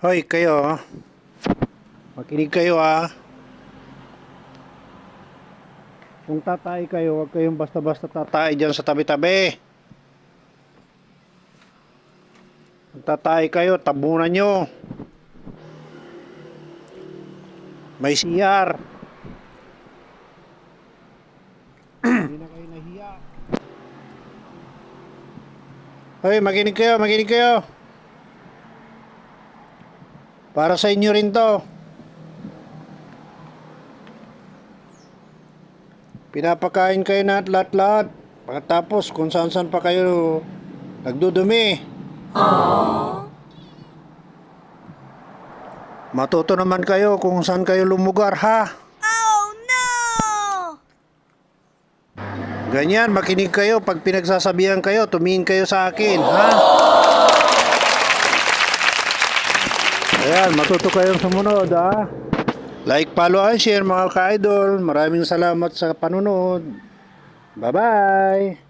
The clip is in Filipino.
Hoy kayo, makinig kayo ah. Kung tatay kayo, huwag kayong basta-basta tatay dyan sa tabi-tabi. Kung tatay kayo, tabunan nyo. May CR. Hindi na kayo nahiya. Hoy, makinig kayo, makinig kayo. Para sa inyo rin to. Pinapakain kayo na lahat-lahat. Pagkatapos kung saan-saan pa kayo nagdudumi. Matuto naman kayo kung saan kayo lumugar ha. Oh no! Ganyan, makinig kayo. Pag pinagsasabihan kayo, tumingin kayo sa akin ha. Ayan, matuto kayong sumunod ha. Like, follow, and share mga ka-idol. Maraming salamat sa panunod. Bye-bye!